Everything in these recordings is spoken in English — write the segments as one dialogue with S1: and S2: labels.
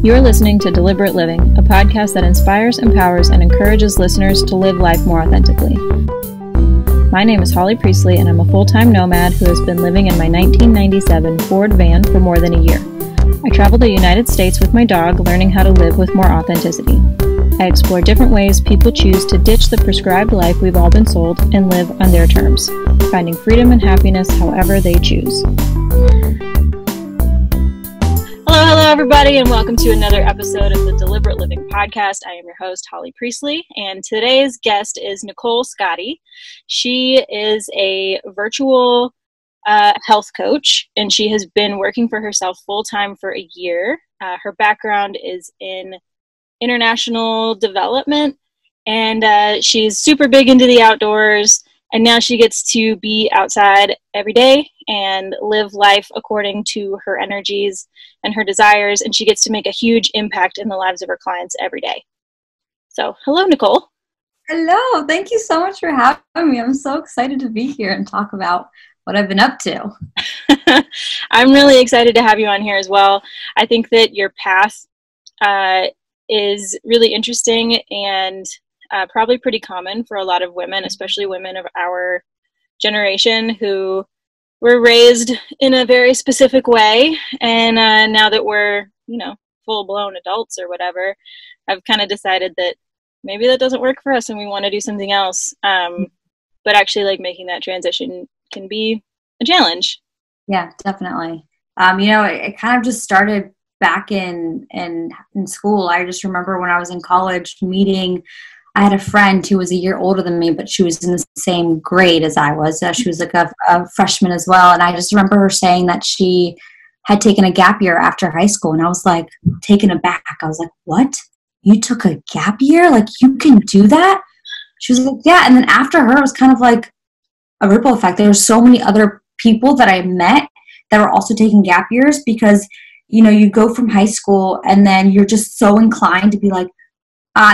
S1: You're listening to Deliberate Living, a podcast that inspires, empowers, and encourages listeners to live life more authentically. My name is Holly Priestley, and I'm a full-time nomad who has been living in my 1997 Ford van for more than a year. I travel the United States with my dog, learning how to live with more authenticity. I explore different ways people choose to ditch the prescribed life we've all been sold and live on their terms, finding freedom and happiness however they choose. Hello, everybody, and welcome to another episode of the Deliberate Living Podcast. I am your host, Holly Priestley, and today's guest is Nicole Scotti. She is a virtual health coach, and she has been working for herself full-time for a year. Her background is in international development, and she's super big into the outdoors, and now she gets to be outside every day and live life according to her energies and her desires, and she gets to make a huge impact in the lives of her clients every day. So, hello, Nicole.
S2: Hello. Thank you so much for having me. I'm so excited to be here and talk about what I've been up to.
S1: I'm really excited to have you on here as well. I think that your path is really interesting and probably pretty common for a lot of women, especially women of our generation who were raised in a very specific way. And now that we're, full-blown adults or whatever, I've kind of decided that maybe that doesn't work for us and we want to do something else. But actually, making that transition can be a challenge.
S2: Yeah, definitely. It kind of just started back in school. I just remember when I was in college I had a friend who was a year older than me, but she was in the same grade as I was. She was a freshman as well. And I just remember her saying that she had taken a gap year after high school. And I was taken aback. I was like, what? You took a gap year? You can do that? She was like, yeah. And then after her, it was kind of like a ripple effect. There were so many other people that I met that were also taking gap years because, you go from high school and then you're just so inclined to be like,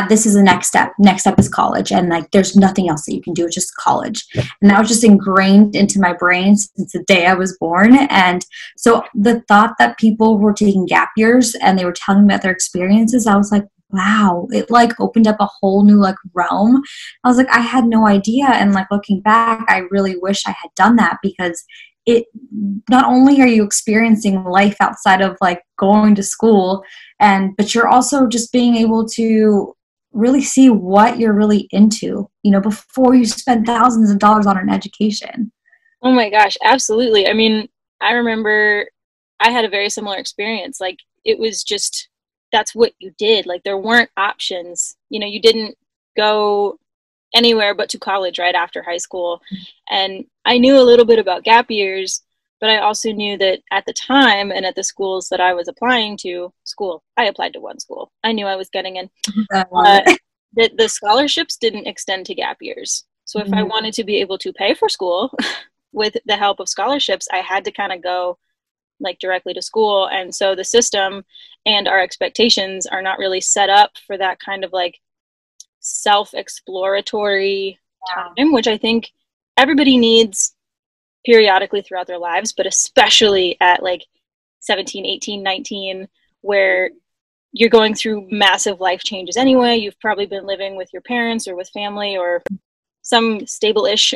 S2: this is the next step. Next step is college. And there's nothing else that you can do. It's just college. And that was just ingrained into my brain since the day I was born. And so the thought that people were taking gap years and they were telling me about their experiences, I was like, wow, it opened up a whole new realm. I was like, I had no idea. And looking back, I really wish I had done that because it not only are you experiencing life outside of going to school, but you're also just being able to really see what you're really into, before you spend thousands of dollars on an education.
S1: Oh my gosh, absolutely. I mean, I remember I had a very similar experience. It was just, that's what you did. There weren't options. You didn't go anywhere but to college right after high school. And I knew a little bit about gap years, but I also knew that at the time and at the schools that I was applying to, I applied to one school. I knew I was getting in. That the scholarships didn't extend to gap years. So if I wanted to be able to pay for school with the help of scholarships, I had to kind of go directly to school. And so the system and our expectations are not really set up for that kind of self-exploratory time, which I think everybody needs periodically throughout their lives, but especially at 17, 18, 19, where you're going through massive life changes anyway. You've probably been living with your parents or with family or some stable-ish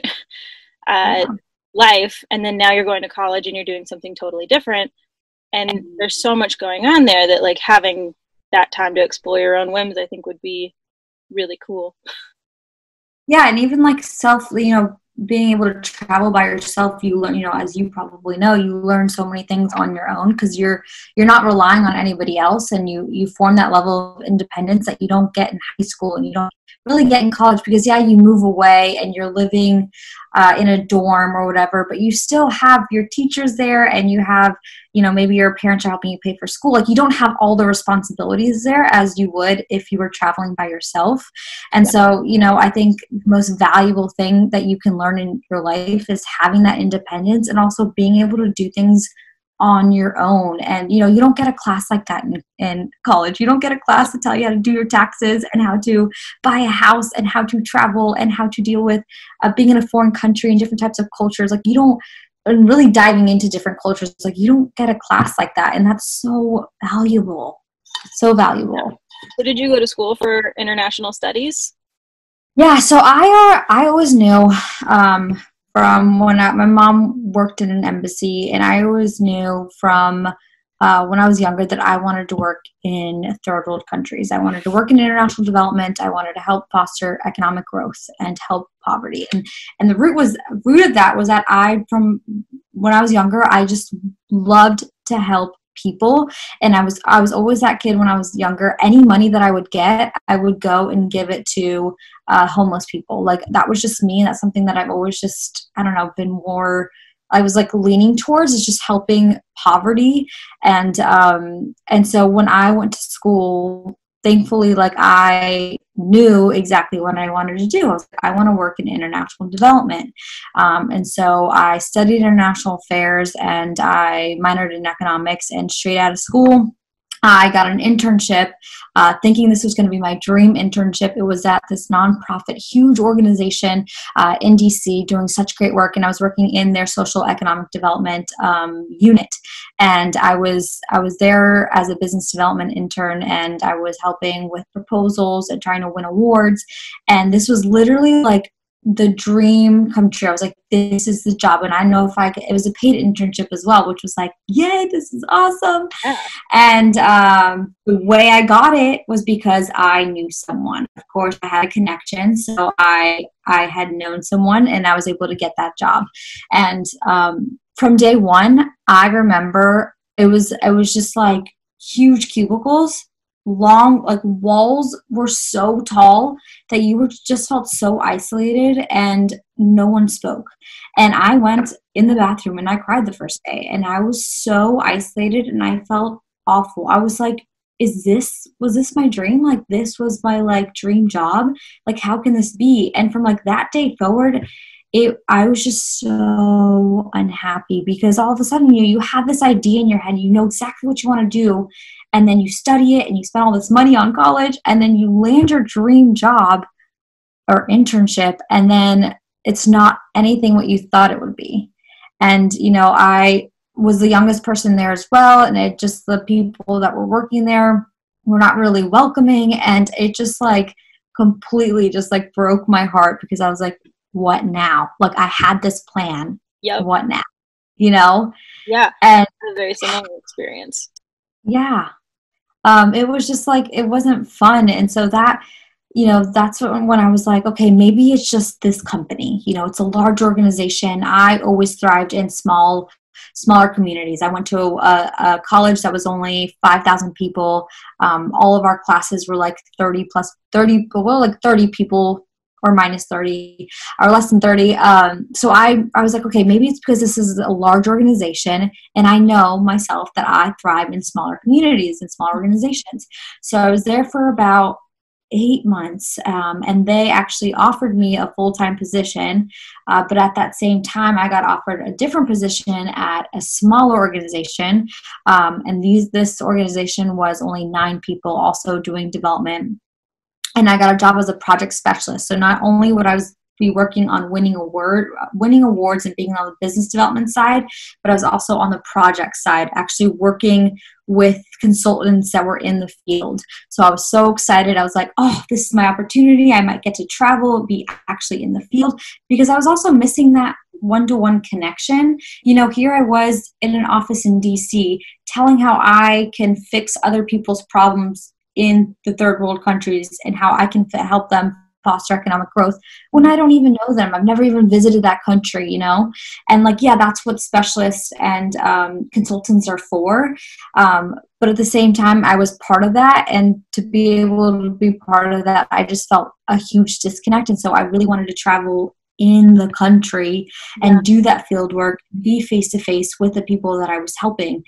S1: life, and then now you're going to college and you're doing something totally different. And there's so much going on there that having that time to explore your own whims, I think would be really cool.
S2: Yeah, and even being able to travel by yourself, you learn, as you probably know, you learn so many things on your own because you're not relying on anybody else, and you form that level of independence that you don't get in high school and you don't really get in college because you move away and you're living in a dorm or whatever, but you still have your teachers there and you have, maybe your parents are helping you pay for school. You don't have all the responsibilities there as you would if you were traveling by yourself. And so, I think the most valuable thing that you can learn in your life is having that independence and also being able to do things on your own. And, you don't get a class like that in college. You don't get a class to tell you how to do your taxes and how to buy a house and how to travel and how to deal with being in a foreign country and different types of cultures. You don't, and really diving into different cultures, you don't get a class like that. And that's so valuable. So valuable.
S1: So did you go to school for international studies?
S2: Yeah, so I always knew from when my mom worked in an embassy, and I always knew from when I was younger that I wanted to work in third world countries. I wanted to work in international development. I wanted to help foster economic growth and help poverty. And the root of that was that from when I was younger, I just loved to help people, and I was always that kid when I was younger. Any money that I would get, I would go and give it to homeless people. Like, that was just me, and that's something that I've always just, I don't know, been more, I was like leaning towards, is just helping poverty. And so when I went to school, thankfully, like, I knew exactly what I wanted to do. I was like, I want to work in international development. And so I studied international affairs, and I minored in economics, and straight out of school, I got an internship thinking this was going to be my dream internship. It was at this nonprofit, huge organization in DC, doing such great work, and I was working in their social economic development unit. And I was there as a business development intern, and I was helping with proposals and trying to win awards. And this was literally like the dream come true. I was like, this is the job. And I know if it was a paid internship as well, which was like, yay, this is awesome.
S1: Yeah.
S2: And the way I got it was because I knew someone. Of course, I had a connection. So I had known someone, and I was able to get that job. And from day one, I remember it was just like huge cubicles, long, like walls were so tall that you just felt so isolated, and no one spoke. And I went in the bathroom and I cried the first day, and I was so isolated and I felt awful. I was like, was this my dream? Like, this was my like dream job? Like, how can this be? And from like that day forward, I was just so unhappy, because all of a sudden you have this idea in your head, you know exactly what you want to do, and then you study it and you spend all this money on college, and then you land your dream job or internship, and then it's not anything what you thought it would be. And, I was the youngest person there as well, and the people that were working there were not really welcoming, and it just like completely just like broke my heart, because I was like, what now? Like, I had this plan.
S1: Yep.
S2: What now?
S1: Yeah.
S2: And
S1: a very similar experience.
S2: Yeah. It was just like, it wasn't fun. And so that, that's when I was like, okay, maybe it's just this company, it's a large organization. I always thrived in smaller communities. I went to a college that was only 5,000 people. All of our classes were like 30 people, or minus 30 or less than 30. So I was like, okay, maybe it's because this is a large organization, and I know myself that I thrive in smaller communities and small organizations. So I was there for about 8 months, and they actually offered me a full-time position. But at that same time, I got offered a different position at a smaller organization. And this organization was only 9 people, also doing development. And I got a job as a project specialist. So not only would I be working on winning awards and being on the business development side, but I was also on the project side, actually working with consultants that were in the field. So I was so excited. I was like, oh, this is my opportunity. I might get to travel, be actually in the field, because I was also missing that one-to-one connection. Here I was in an office in DC telling how I can fix other people's problems in the third world countries, and how I can help them foster economic growth when I don't even know them. I've never even visited that country, and like, yeah, that's what specialists and consultants are for. But at the same time, I was part of that, and to be able to be part of that, I just felt a huge disconnect. And so I really wanted to travel in the country and do that field work, be face-to-face with the people that I was helping.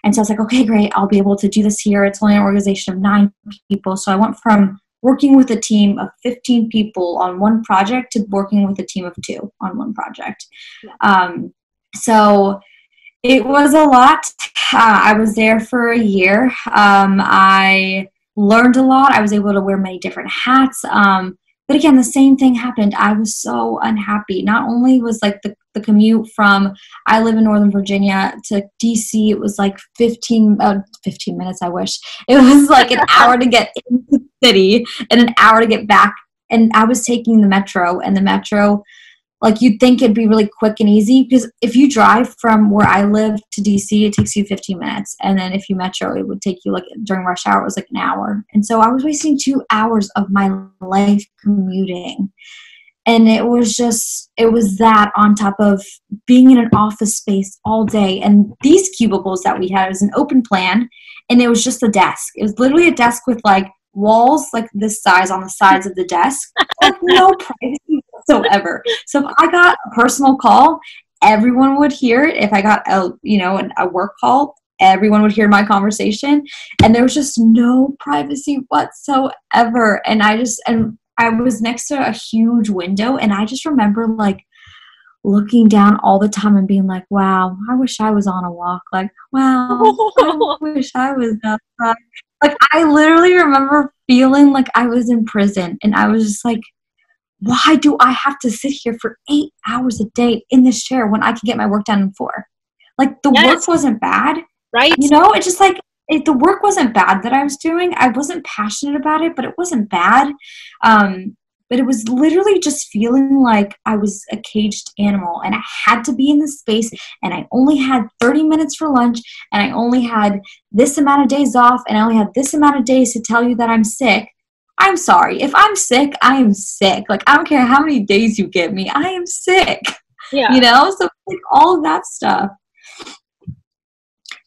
S2: And so I was like, okay, great, I'll be able to do this here. It's only an organization of 9 people. So I went from working with a team of 15 people on one project to working with a team of 2 on one project. So it was a lot. I was there for a year. I learned a lot. I was able to wear many different hats. But again, the same thing happened. I was so unhappy. Not only was like the commute from, I live in Northern Virginia, to DC, it was like 15 minutes, I wish. It was like an hour to get into the city and an hour to get back. And I was taking the metro, and the metro, like, you'd think it'd be really quick and easy, because if you drive from where I live to DC, it takes you 15 minutes. And then if you metro, it would take you, like, during rush hour, it was like an hour. And so I was wasting 2 hours of my life commuting. And it was that on top of being in an office space all day. And these cubicles that we had, it was an open plan, and it was just a desk. It was literally a desk with, like, walls like this size on the sides of the desk, like no privacy whatsoever. So if I got a personal call, everyone would hear it. If I got a work call, everyone would hear my conversation, and there was just no privacy whatsoever. And I was next to a huge window, and I just remember, like, looking down all the time and being like, wow, I wish I was on a walk. Like, wow, I wish I was outside. Like, I literally remember feeling like I was in prison, and I was just like, why do I have to sit here for 8 hours a day in this chair when I can get my work done in 4? Like, the work wasn't bad.
S1: Right.
S2: It's just like, the work wasn't bad that I was doing. I wasn't passionate about it, but it wasn't bad. But it was literally just feeling like I was a caged animal, and I had to be in this space, and I only had 30 minutes for lunch, and I only had this amount of days off, and I only had this amount of days to tell you that I'm sick. I'm sorry. If I'm sick, I am sick. Like, I don't care how many days you give me. I am sick.
S1: Yeah.
S2: So like, all of that stuff.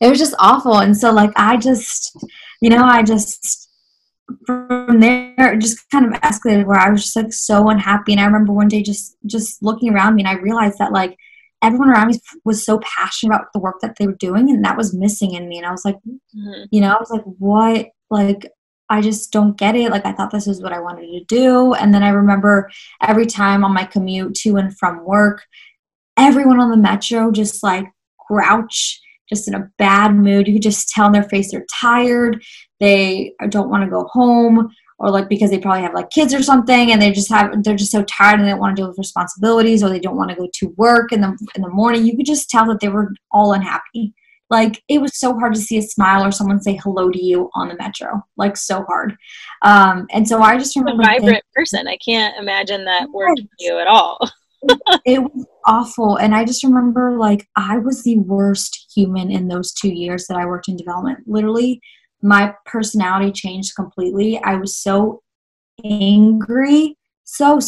S2: It was just awful. And so, like, I just from there, it just kind of escalated where I was just, like, so unhappy. And I remember one day just looking around me, and I realized that, like, everyone around me was so passionate about the work that they were doing, and that was missing in me. And I was like, I was like, what? Like, I just don't get it. Like, I thought this was what I wanted to do. And then I remember every time on my commute to and from work, everyone on the metro just, like, grouch, just in a bad mood. You could just tell in their face they're tired. They don't want to go home, or, like, because they probably have, like, kids or something, and they're just so tired, and they don't want to deal with responsibilities, or they don't want to go to work in the morning. You could just tell that they were all unhappy. Like, it was so hard to see a smile or someone say hello to you on the metro, like, so hard. And so I just remember
S1: a vibrant person. I can't imagine that worked for you at all.
S2: It was awful. And I just remember, like, I was the worst human in those 2 years that I worked in development. Literally, my personality changed completely. I was so angry, so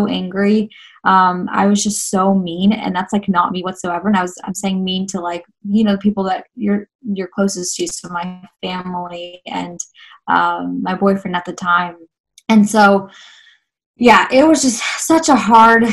S2: angry. I was just so mean, and that's, like, not me whatsoever. And I'm saying mean to, like, the people that you're closest to, so my family and my boyfriend at the time. And so, yeah, it was just such a hard,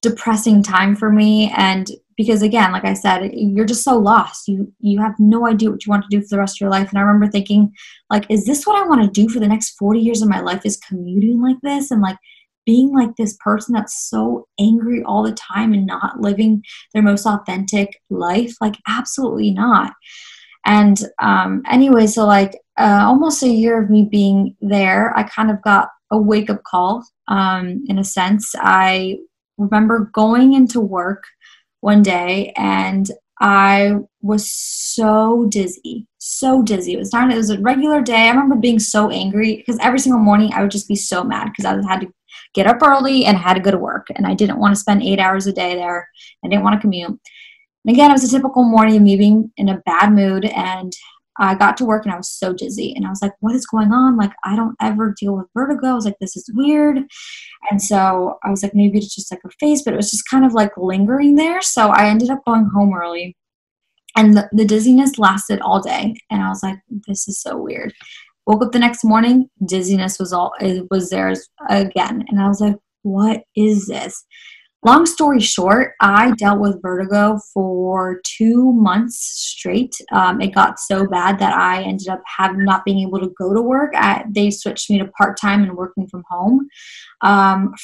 S2: depressing time for me. And because, again, like I said, you're just so lost. You have no idea what you want to do for the rest of your life. And I remember thinking, like, is this what I want to do for the next 40 years of my life, is commuting like this and, like, being like this person that's so angry all the time and not living their most authentic life? Like, absolutely not. And anyway, so, like, almost a year of me being there, I kind of got a wake-up call, in a sense. I remember going into work one day, and I was so dizzy. It was a regular day. I remember being so angry, because every single morning I would just be so mad, because I had to get up early and I had to go to work, and I didn't want to spend 8 hours a day there. I didn't want to commute. And again, it was a typical morning of me being in a bad mood, and I got to work and I was so dizzy, and I was like, what is going on? Like, I don't ever deal with vertigo. I was like, this is weird. And so I was like, maybe it's just, like, a phase, but it was just kind of, like, lingering there. So I ended up going home early, and the dizziness lasted all day. And I was like, this is so weird. Woke up the next morning, dizziness was there again. And I was like, what is this? Long story short, I dealt with vertigo for 2 months straight. It got so bad that I ended up not being able to go to work. They switched me to part-time and working from home.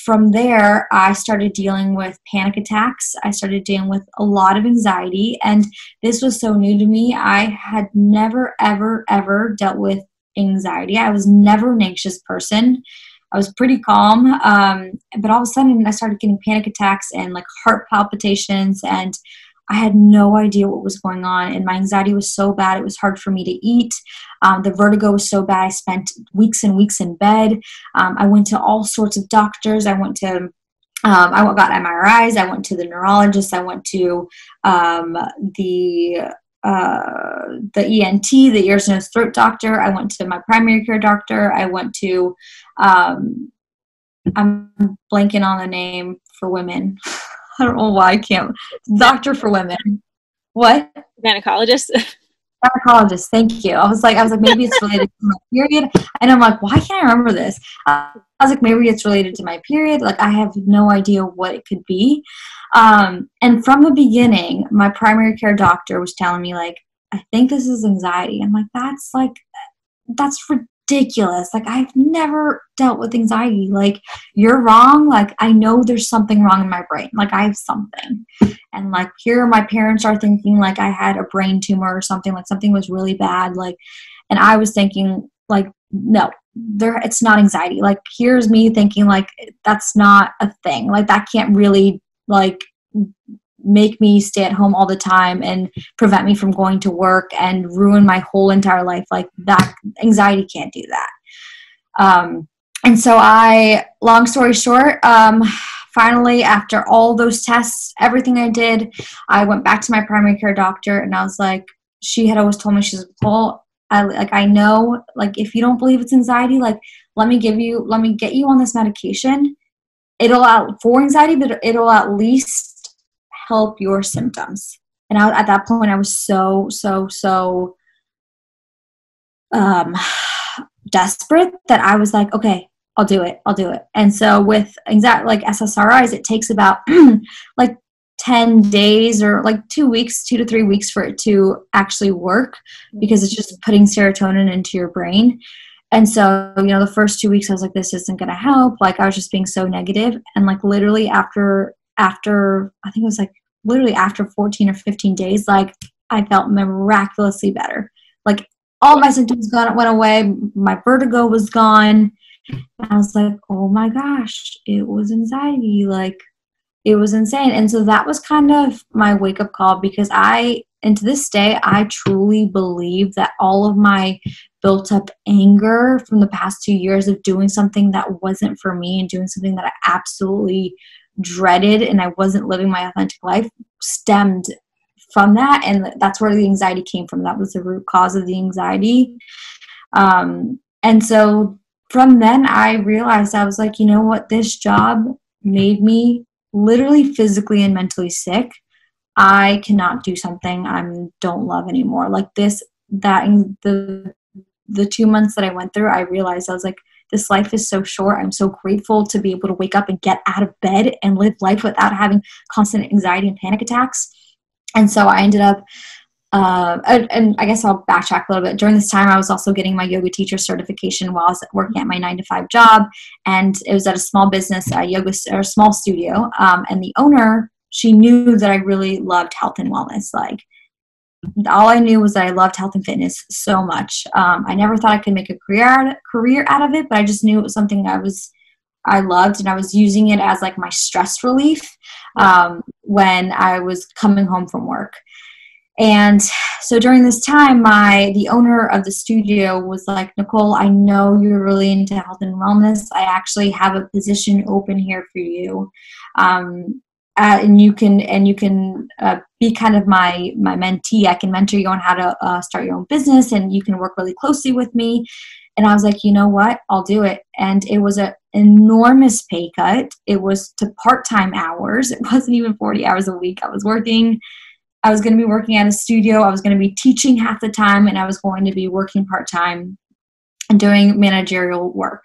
S2: From there, I started dealing with panic attacks. I started dealing with a lot of anxiety, and this was so new to me. I had never, ever, ever dealt with anxiety. I was never an anxious person. I was pretty calm. But all of a sudden I started getting panic attacks and like heart palpitations, and I had no idea what was going on. And my anxiety was so bad. It was hard for me to eat. The vertigo was so bad. I spent weeks and weeks in bed. I went to all sorts of doctors. I got MRIs. I went to the neurologist. I went to the ENT, the ears, nose, throat doctor. I went to my primary care doctor. I went to, I'm blanking on the name for women. I don't know why I can't. Doctor for women. What?
S1: Gynecologist.
S2: Gynecologist. Thank you. I was like, maybe it's related to my period. And I'm like, why can't I remember this? I was like, maybe it's related to my period. Like, I have no idea what it could be. And from the beginning, my primary care doctor was telling me, like, I think this is anxiety. I'm like, that's ridiculous. Like, I've never dealt with anxiety. Like, you're wrong. Like, I know there's something wrong in my brain. Like, I have something. And like, here my parents are thinking like I had a brain tumor or something, like something was really bad. Like, and I was thinking like, no, it's not anxiety. Like, here's me thinking like, that's not a thing. Like, that can't really like make me stay at home all the time and prevent me from going to work and ruin my whole entire life. Like, that anxiety can't do that. And so long story short, finally, after all those tests, everything I did, I went back to my primary care doctor, and I was like, she had always told me, she's like, well, I know, like, if you don't believe it's anxiety, like, let me get you on this medication. For anxiety, but it'll at least help your symptoms. And at that point, I was so desperate that I was like, okay, I'll do it. And so with anxiety, like SSRIs, it takes about like 10 days or like 2 to 3 weeks for it to actually work, because it's just putting serotonin into your brain. And so, the first 2 weeks I was like, this isn't going to help. Like, I was just being so negative. And like, literally after, I think it was like literally after 14 or 15 days, like, I felt miraculously better. Like, all my symptoms went away. My vertigo was gone. And I was like, oh my gosh, it was anxiety. Like, it was insane. And so that was kind of my wake up call, because and to this day, I truly believe that all of my built up anger from the past 2 years of doing something that wasn't for me and doing something that I absolutely dreaded and I wasn't living my authentic life stemmed from that. And that's where the anxiety came from. That was the root cause of the anxiety. And so from then I realized, I was like, you know what, this job made me literally physically and mentally sick. I cannot do something I don't love anymore. Like the 2 months that I went through, I realized, I was like, this life is so short. I'm so grateful to be able to wake up and get out of bed and live life without having constant anxiety and panic attacks. And so I ended up, and I guess I'll backtrack a little bit. During this time, I was also getting my yoga teacher certification while I was working at my 9-to-5 job. And it was at a small business, a small studio. And the owner, she knew that I really loved health and wellness. Like, all I knew was that I loved health and fitness so much. I never thought I could make a career out of it, but I just knew it was something I loved, and I was using it as like my stress relief when I was coming home from work. And so during this time, the owner of the studio was like, Nicole, I know you're really into health and wellness. I actually have a position open here for you. And you can be kind of my mentee. I can mentor you on how to start your own business, and you can work really closely with me. And I was like, you know what? I'll do it. And it was an enormous pay cut. It was to part-time hours. It wasn't even 40 hours a week. I was going to be working at a studio. I was going to be teaching half the time, and I was going to be working part-time and doing managerial work.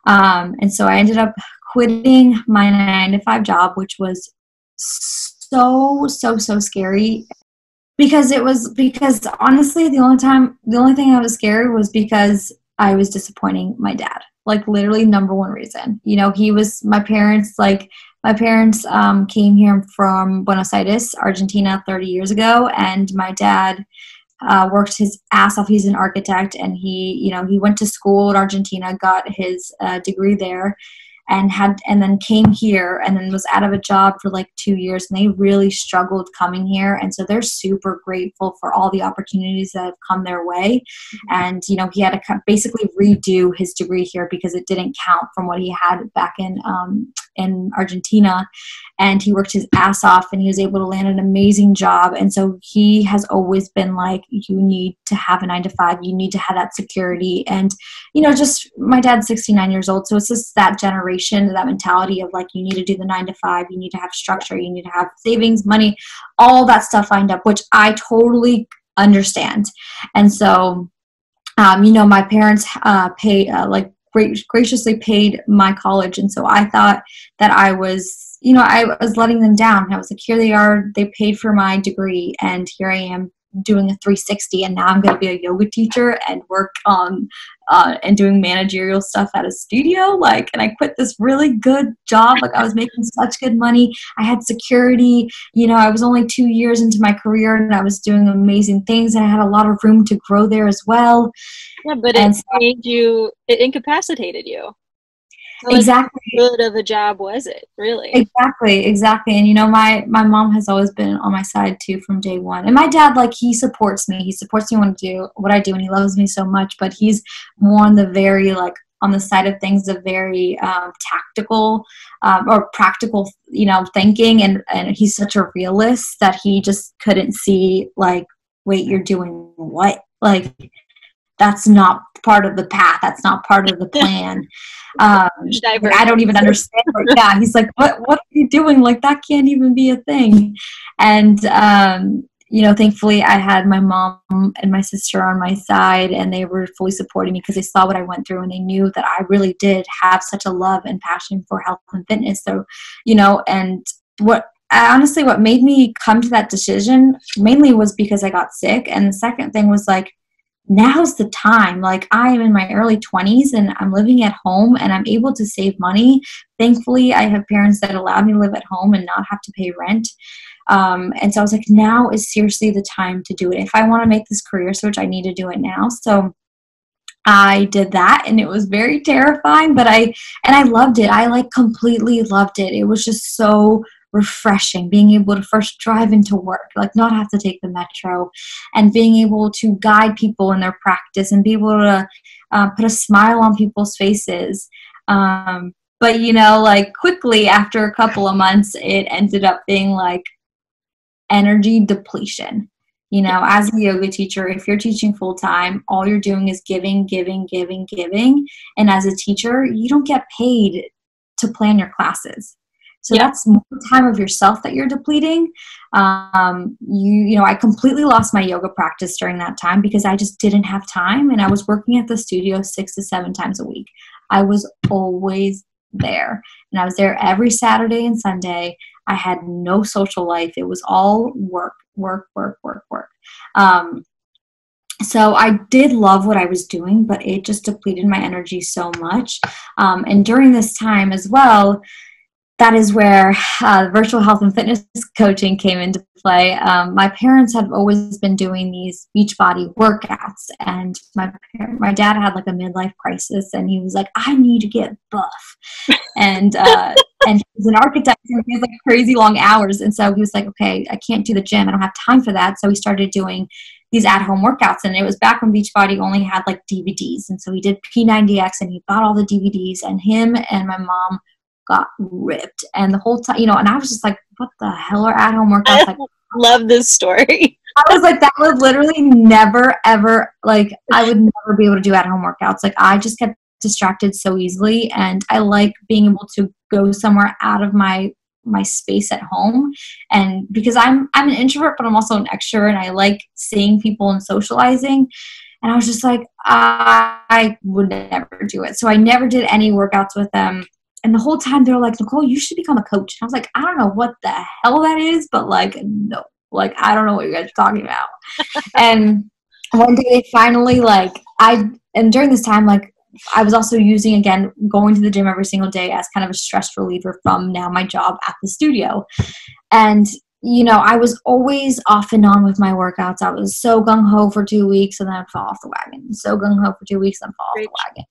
S2: And so I ended up quitting my 9-to-5 job, which was so scary, because honestly, the only thing I was scared was because I was disappointing my dad. Like, literally number one reason. My parents came here from Buenos Aires, Argentina 30 years ago, and my dad worked his ass off. He's an architect, and he went to school in Argentina, got his degree there, and then came here, and then was out of a job for like 2 years, and they really struggled coming here. And so they're super grateful for all the opportunities that have come their way. And he had to basically redo his degree here because it didn't count from what he had back in Argentina. And he worked his ass off, and he was able to land an amazing job. And so he has always been like, you need to have a 9-to-5. You need to have that security. And, just my dad's 69 years old. So it's just that generation, that mentality of like, you need to do the 9-to-5. You need to have structure. You need to have savings, money, all that stuff lined up, which I totally understand. And so, my parents graciously paid my college. And so I thought that I was letting them down. I was like, here they are, they paid for my degree, and here I am doing a 360, and now I'm going to be a yoga teacher and work on and doing managerial stuff at a studio. And I quit this really good job. I was making such good money. I had security. I was only 2 years into my career, and I was doing amazing things, and I had a lot of room to grow there as well.
S1: Yeah, but it incapacitated you. So
S2: exactly.
S1: How good of a job was it, really?
S2: Exactly. And my mom has always been on my side too from day one. And my dad, he supports me. He supports me what I do, and he loves me so much. But he's more on the very on the side of things of very tactical or practical, thinking. And he's such a realist that he just couldn't see wait, you're doing what? That's not part of the path. That's not part of the plan. I don't even understand. Yeah, he's like, what are you doing? That can't even be a thing. And, thankfully I had my mom and my sister on my side, and they were fully supporting me because they saw what I went through, and they knew that I really did have such a love and passion for health and fitness. So, and what made me come to that decision mainly was because I got sick. And the second thing was now's the time. I am in my early 20s, and I'm living at home, and I'm able to save money. Thankfully, I have parents that allow me to live at home and not have to pay rent. And so I was like, now is seriously the time to do it. If I want to make this career switch, I need to do it now. So I did that, and it was very terrifying, but I loved it. I completely loved it. It was just so refreshing being able to first drive into work, not have to take the metro, and being able to guide people in their practice and be able to put a smile on people's faces. But quickly after a couple of months, it ended up being energy depletion. As a yoga teacher, if you're teaching full time, all you're doing is giving. And as a teacher, you don't get paid to plan your classes. So that's more time of yourself that you're depleting. I completely lost my yoga practice during that time because I just didn't have time, and I was working at the studio 6 to 7 times a week. I was always there, and I was there every Saturday and Sunday. I had no social life. It was all work. So I did love what I was doing, but it just depleted my energy so much. And during this time as well, that is where virtual health and fitness coaching came into play. My parents have always been doing these Beachbody workouts, and my dad had a midlife crisis, and he was like, I need to get buff. And he's an architect, and he has crazy long hours. And so he was like, okay, I can't do the gym. I don't have time for that. So he started doing these at-home workouts, and it was back when Beachbody only had DVDs. And so he did P90X, and he bought all the DVDs, and him and my mom got ripped. And the whole time, and I was just like, what the hell are at-home workouts?
S1: I love this story.
S2: I was like, that would literally never, ever, I would never be able to do at-home workouts. I just get distracted so easily, and I like being able to go somewhere out of my space at home. And because I'm an introvert, but I'm also an extrovert, and I like seeing people and socializing. And I was just like, I would never do it. So I never did any workouts with them. And the whole time they were like, Nicole, you should become a coach. And I was like, I don't know what the hell that is, but no, I don't know what you guys are talking about. And one day they finally and during this time, I was also using, again, going to the gym every single day as kind of a stress reliever from now my job at the studio. And you know, I was always off and on with my workouts. I was so gung-ho for 2 weeks and then I'd fall off the wagon. So gung-ho for 2 weeks and fall off the wagon.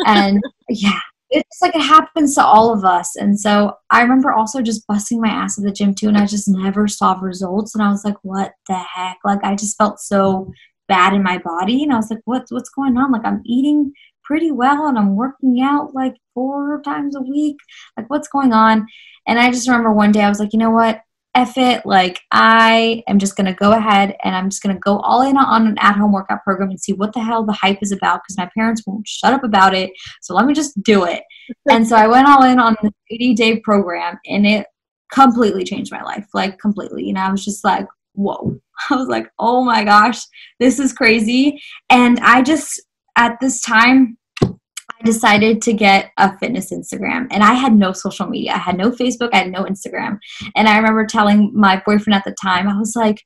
S2: And yeah, it's like it happens to all of us. And so I remember also just busting my ass at the gym too, and I just never saw results. And I was like, what the heck? Like, I just felt so bad in my body. And I was like, what's going on? Like, I'm eating pretty well and I'm working out like 4 times a week. Like, what's going on? And I just remember one day I was like, you know what? F it. Like, I am just going to go ahead and I'm just going to go all in on an at-home workout program and see what the hell the hype is about, because my parents won't shut up about it. So let me just do it. And so I went all in on the 80-day program, and it completely changed my life. Like, completely. You know, I was just like, whoa. I was like, oh my gosh, this is crazy. And I just, at this time, I decided to get a fitness Instagram, and I had no social media. I had no Facebook. I had no Instagram. And I remember telling my boyfriend at the time, I was like,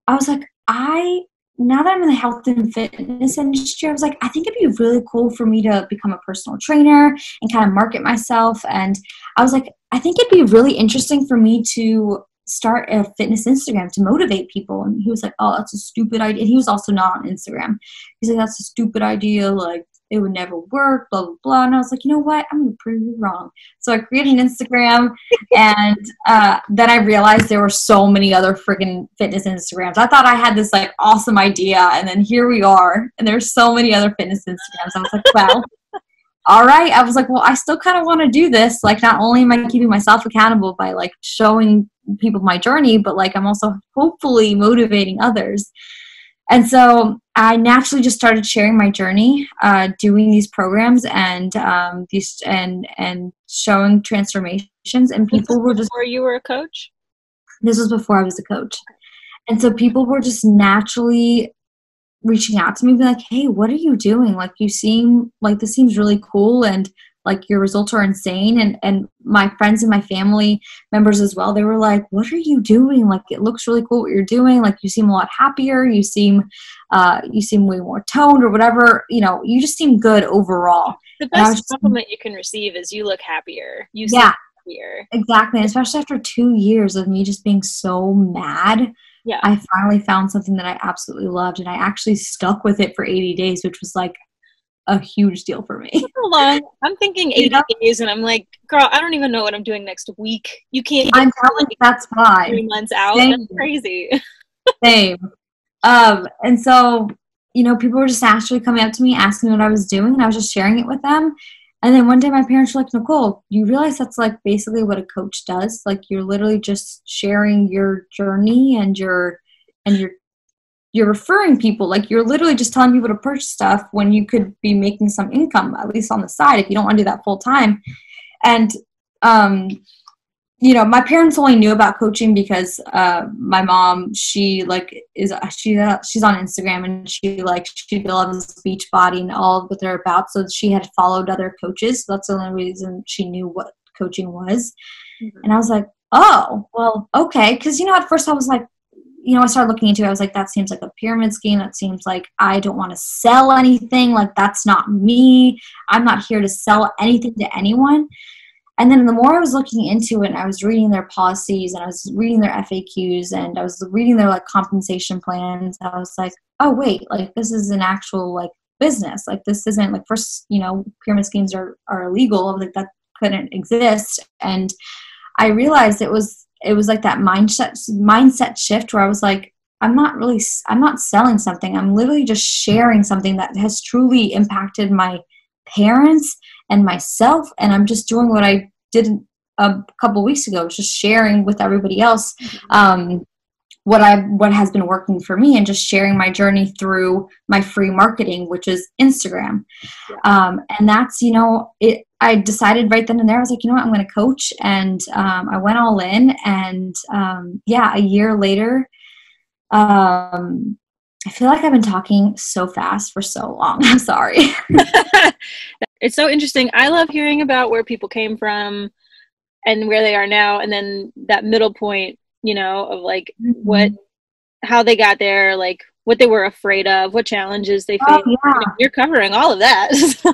S2: now that I'm in the health and fitness industry, I was like, I think it'd be really cool for me to become a personal trainer and kind of market myself. And I was like, I think it'd be really interesting for me to start a fitness Instagram to motivate people. And he was like, oh, that's a stupid idea. And he was also not on Instagram. He's like, that's a stupid idea. Like, it would never work, blah, blah, blah. And I was like, you know what? I'm going to prove you wrong. So I created an Instagram, and then I realized there were so many other freaking fitness Instagrams. I thought I had this like awesome idea, and then here we are, and there's so many other fitness Instagrams. I was like, well, all right. I was like, well, I still kind of want to do this. Like, not only am I keeping myself accountable by like showing people my journey, but like I'm also hopefully motivating others. And so I naturally just started sharing my journey, doing these programs and showing transformations. And people were just,
S1: before you were a coach?
S2: This was before I was a coach. And so people were just naturally reaching out to me, being like, hey, what are you doing? Like, you seem like this seems really cool, and like your results are insane. And my friends and my family members as well, they were like, what are you doing? Like, it looks really cool what you're doing. Like, you seem a lot happier. You seem way more toned, or whatever. You know, you just seem good overall.
S1: The best compliment you can receive is you look happier. You seem happier.
S2: Exactly. And especially after 2 years of me just being so mad.
S1: Yeah.
S2: I finally found something that I absolutely loved, and I actually stuck with it for 80 days, which was like a huge deal for me.
S1: How long? I'm thinking 80 days, and I'm like, girl, I don't even know what I'm doing next week. You can't.
S2: I'm telling you, that's why.
S1: 3 months out.
S2: Same.
S1: That's crazy.
S2: Same. And so, you know, people were just actually coming up to me, asking what I was doing, and I was just sharing it with them. And then one day my parents were like, Nicole, you realize that's like basically what a coach does? Like, you're literally just sharing your journey, and you're referring people. Like, you're literally just telling people to purchase stuff when you could be making some income, at least on the side, if you don't want to do that full time. And, you know, my parents only knew about coaching because my mom, she's on Instagram, and she loves Beachbody and all what they're about. So she had followed other coaches. So that's the only reason she knew what coaching was. Mm-hmm. And I was like, oh, well, okay. Because, you know, at first I was like, you know, I started looking into it. I was like, that seems like a pyramid scheme. That seems like I don't want to sell anything. Like, that's not me. I'm not here to sell anything to anyone. And then the more I was looking into it, and I was reading their policies, and I was reading their FAQs, and I was reading their like compensation plans, I was like, oh wait, like, this is an actual like business. Like, this isn't like, first, you know, pyramid schemes are illegal. I was like, that couldn't exist. And I realized it was like that mindset shift where I was like, I'm not selling something. I'm literally just sharing something that has truly impacted my parents and myself. And I'm just doing what I did a couple weeks ago, just sharing with everybody else what has been working for me, and just sharing my journey through my free marketing, which is Instagram. And that's, you know, I decided right then and there, I was like, you know what, I'm going to coach. And I went all in, and a year later, I feel like I've been talking so fast for so long. I'm sorry.
S1: It's so interesting. I love hearing about where people came from and where they are now, and then that middle point, you know, of like how they got there, like what they were afraid of, what challenges they
S2: Oh
S1: faced.
S2: yeah.
S1: You're covering all of that.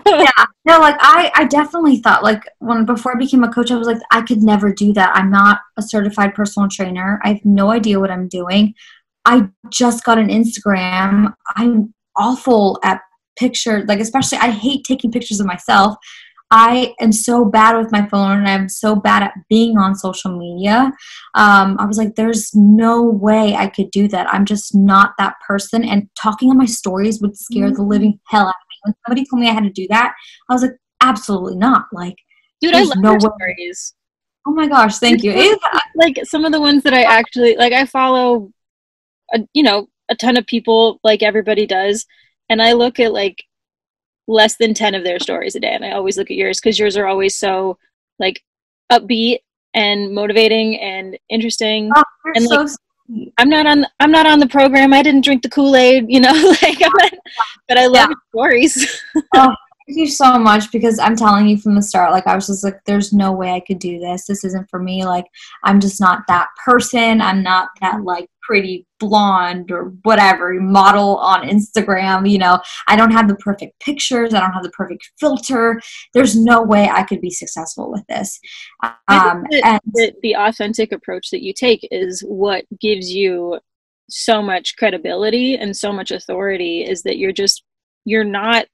S2: Yeah. No, like I definitely thought, like, before I became a coach, I was like, I could never do that. I'm not a certified personal trainer. I have no idea what I'm doing. I just got an Instagram. I'm awful at pictures, like, especially I hate taking pictures of myself. I am so bad with my phone, and I'm so bad at being on social media. I was like, there's no way I could do that. I'm just not that person. And talking on my stories would scare the living hell out of me. When somebody told me I had to do that, I was like, absolutely not. Like,
S1: Dude, I
S2: there's
S1: love
S2: no
S1: your
S2: way.
S1: stories.
S2: Oh my gosh, thank you.
S1: Like some of the ones that I actually like, I follow, a ton of people, like everybody does, and I look at like less than 10 of their stories a day, and I always look at yours because yours are always so like upbeat and motivating and interesting.
S2: Oh,
S1: And
S2: you're
S1: like,
S2: so sweet.
S1: I'm not on the program. I didn't drink the Kool-Aid, like I'm not, but I love
S2: Yeah.
S1: your stories.
S2: Oh, thank you so much, because I'm telling you from the start, like, I was just like, there's no way I could do this. This isn't for me. Like, I'm just not that person. I'm not that, like, pretty blonde or whatever model on Instagram. I don't have the perfect pictures. I don't have the perfect filter. There's no way I could be successful with this.
S1: I think
S2: And
S1: that the authentic approach that you take is what gives you so much credibility and so much authority, is that you're not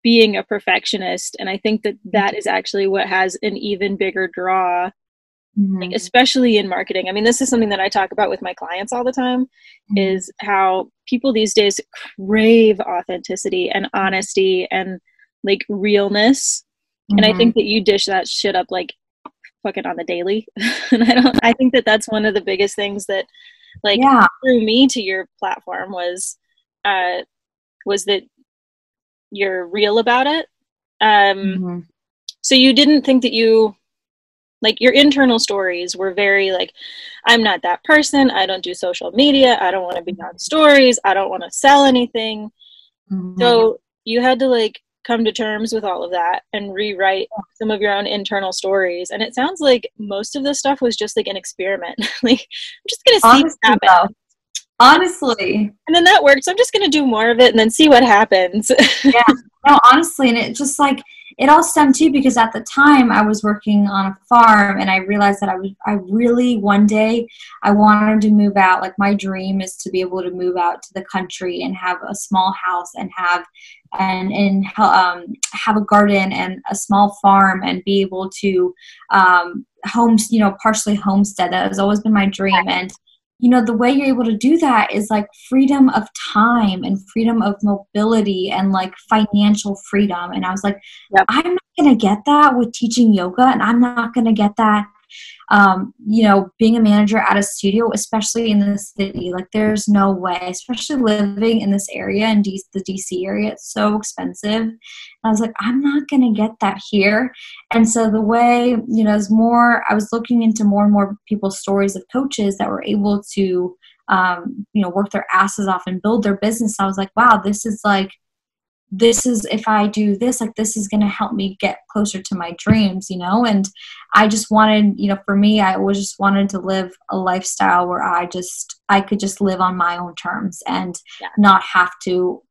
S1: being a perfectionist. And I think that that is actually what has an even bigger draw, like, especially in marketing. I mean, this is something that I talk about with my clients all the time, is how people these days crave authenticity and honesty and like realness. And I think that you dish that shit up like fucking on the daily. And I think that that's one of the biggest things that like drew me to your platform was that you're real about it. So you didn't think that like your internal stories were very like, I'm not that person. I don't do social media. I don't want to be on stories. I don't want to sell anything. So you had to like come to terms with all of that and rewrite some of your own internal stories. And it sounds like most of this stuff was just like an experiment. Like, I'm just going to see what happens.
S2: Honestly.
S1: And then that worked. So I'm just going to do more of it and then see what happens.
S2: Yeah. No, honestly. And it just like, it all stemmed too, because at the time I was working on a farm, and I realized that I really, one day I wanted to move out. Like, my dream is to be able to move out to the country and have a small house and have a garden and a small farm and be able to partially homestead. That has always been my dream. And the way you're able to do that is like freedom of time and freedom of mobility and like financial freedom. And I was like, I'm not going to get that with teaching yoga, and I'm not going to get that, being a manager at a studio, especially in the city. Like, there's no way, especially living in this area, in the DC area, it's so expensive. And I was like, I'm not going to get that here. And so the way, I was looking into more and more people's stories of coaches that were able to, work their asses off and build their business. I was like, wow, if I do this, like, this is going to help me get closer to my dreams, and I just wanted, for me, I always just wanted to live a lifestyle where I could just live on my own terms and not have to,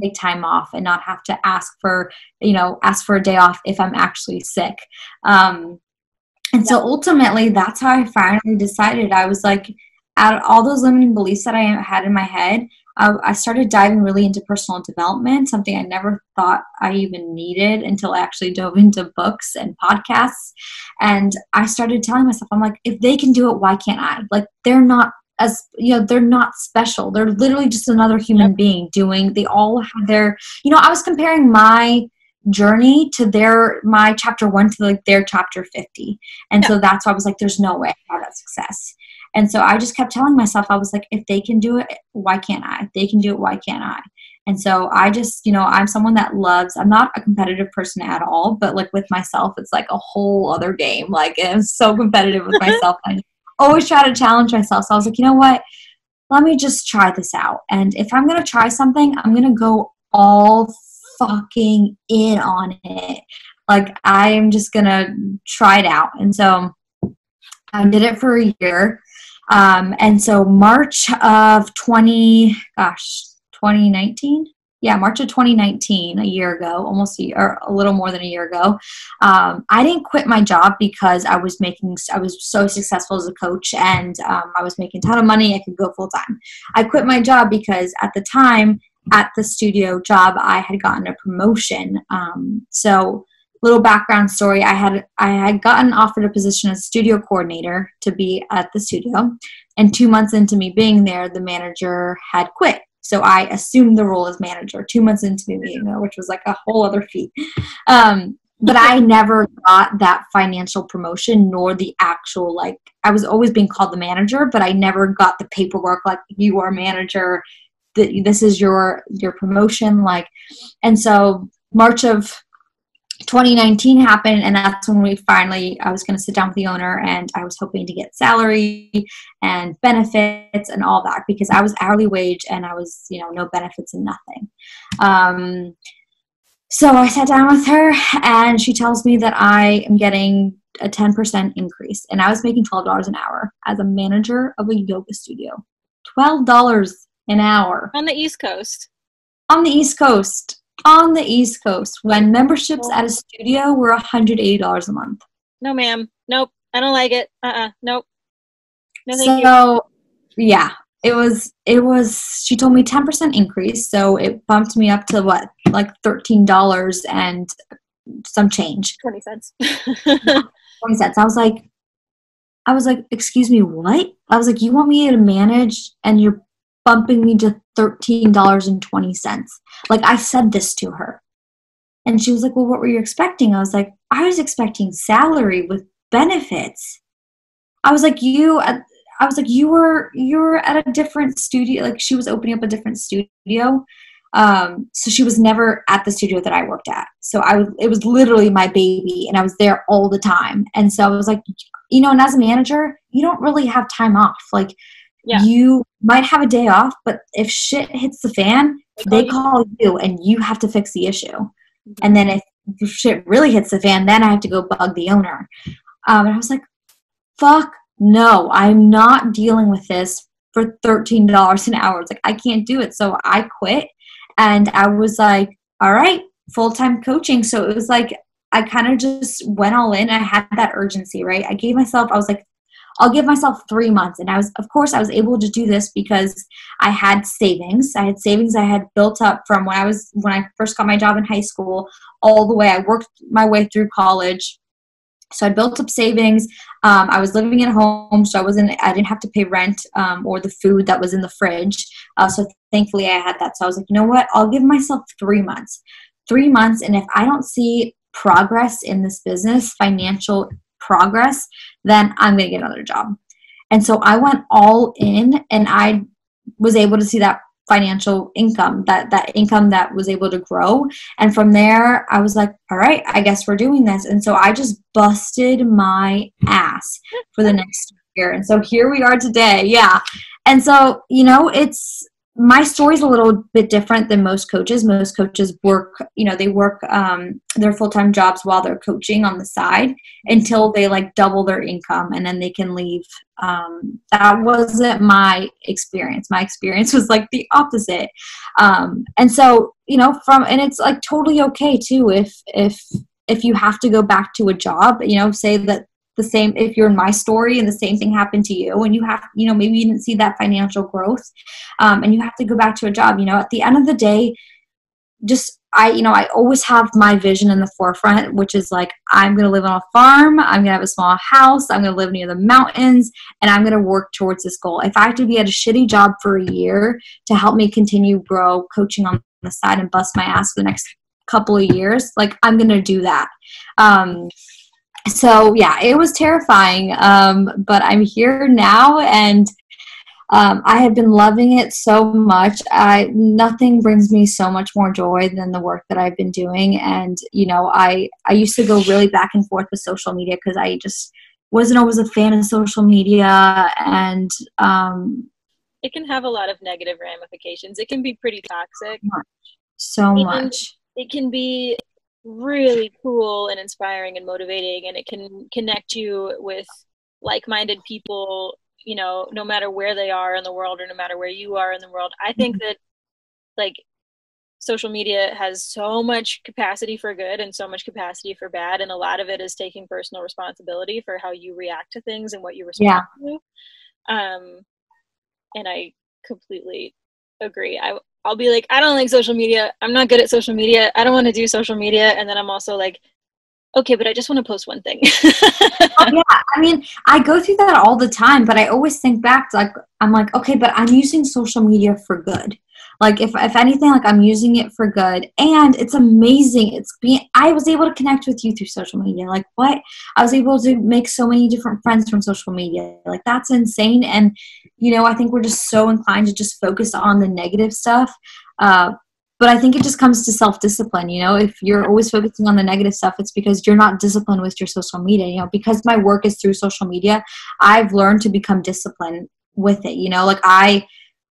S2: take time off and not have to ask for a day off if I'm actually sick. So ultimately that's how I finally decided. I was like, out of all those limiting beliefs that I had in my head, I started diving really into personal development, something I never thought I even needed until I actually dove into books and podcasts. And I started telling myself, I'm like, if they can do it, why can't I? Like, they're not they're not special. They're literally just another human being they all have their, I was comparing my journey to my chapter 1 to like their chapter 50. And so that's why I was like, there's no way I have that success. And so I just kept telling myself, I was like, if they can do it, why can't I? If they can do it, why can't I? And so I just, I'm someone that I'm not a competitive person at all, but like with myself, it's like a whole other game. Like, I'm so competitive with myself. I always try to challenge myself. So I was like, you know what? Let me just try this out. And if I'm going to try something, I'm going to go all fucking in on it. Like, I'm just going to try it out. And so I did it for a year. And so March of 2019. Yeah, March of 2019, a year ago, almost a year, or a little more than a year ago. I didn't quit my job because I was so successful as a coach, and I was making a ton of money. I could go full time. I quit my job because at the time at the studio job, I had gotten a promotion. So little background story, I had gotten offered a position as studio coordinator to be at the studio, and 2 months into me being there, the manager had quit. So I assumed the role as manager 2 months into me being there, which was like a whole other feat. But I never got that financial promotion, nor the actual, like, I was always being called the manager, but I never got the paperwork like, you are manager, this is your promotion. Like, and so March of 2019 happened, and that's when I was going to sit down with the owner, and I was hoping to get salary and benefits and all that, because I was hourly wage and I was, no benefits and nothing. So I sat down with her, and she tells me that I am getting a 10% increase, and I was making $12 an hour as a manager of a yoga studio. $12 an hour.
S1: On the East Coast.
S2: On the East Coast. On the East Coast, when memberships at a studio were $180 a month.
S1: No, ma'am. Nope. I don't like it. Nope.
S2: No, thank you. Yeah, it was, she told me 10% increase. So it bumped me up to what, like $13 and some change.
S1: 20 cents.
S2: 20 cents. I was like, excuse me, what? I was like, you want me to manage and you're bumping me to $13.20. Like, I said this to her, and she was like, well, what were you expecting? I was like, I was expecting salary with benefits. I was like, you were at a different studio. Like, she was opening up a different studio. So she was never at the studio that I worked at. So it was literally my baby, and I was there all the time. And so I was like, and as a manager, you don't really have time off. Like, yeah. You might have a day off, but if shit hits the fan, they call you, and you have to fix the issue. Mm-hmm. And then if shit really hits the fan, then I have to go bug the owner. And I was like, fuck no, I'm not dealing with this for $13 an hour. It's like, I can't do it. So I quit, and I was like, all right, full-time coaching. So it was like, I kind of just went all in. I had that urgency, right? I was like, I'll give myself 3 months. And I was able to do this because I had savings. I had built up from when I first got my job in high school all the way. I worked my way through college. So I built up savings. I was living at home, so I didn't have to pay rent or the food that was in the fridge. So thankfully I had that. So I was like, you know what? I'll give myself 3 months. 3 months. And if I don't see progress in this business, financial progress, then I'm going to get another job. And so I went all in, and I was able to see that financial income, that income that was able to grow. And from there, I was like, all right, I guess we're doing this. And so I just busted my ass for the next year. And so here we are today. Yeah. And so, my story's a little bit different than most coaches. Most coaches work their full-time jobs while they're coaching on the side until they double their income, and then they can leave. That wasn't my experience. My experience was the opposite. And so, and it's totally okay too if you have to go back to a job, say that the same, if you're in my story and the same thing happened to you, and you have, maybe you didn't see that financial growth, and you have to go back to a job, at the end of the day, I always have my vision in the forefront, which is I'm going to live on a farm. I'm going to have a small house. I'm going to live near the mountains, and I'm going to work towards this goal. If I have to be at a shitty job for a year to help me continue grow coaching on the side and bust my ass for the next couple of years, I'm going to do that. So yeah, it was terrifying, but I'm here now, and I have been loving it so much. Nothing brings me so much more joy than the work that I've been doing. And, I used to go really back and forth with social media because I just wasn't always a fan of social media. And
S1: it can have a lot of negative ramifications. It can be pretty toxic.
S2: So much.
S1: It can be really cool and inspiring and motivating, and it can connect you with like-minded people you know, no matter where they are in the world or no matter where you are in the world. I think that like social media has so much capacity for good and so much capacity for bad, and a lot of it is taking personal responsibility for how you react to things and what you respond to. And I completely agree. I'll be like, I don't like social media, I'm not good at social media, I don't want to do social media, and then I'm also like, okay, but I just want to post one thing.
S2: Oh, yeah. I mean, I go through that all the time, but I always think back to, like, I'm like, okay, but I'm using social media for good. Like, if anything, like, I'm using it for good, and it's amazing. I was able to connect with you through social media. Like, what? I was able to make so many different friends from social media. Like, that's insane. And, you know, I think we're just so inclined to just focus on the negative stuff. But I think it just comes to self-discipline. You know, if you're always focusing on the negative stuff, it's because you're not disciplined with your social media. You know, because my work is through social media, I've learned to become disciplined with it. You know, like I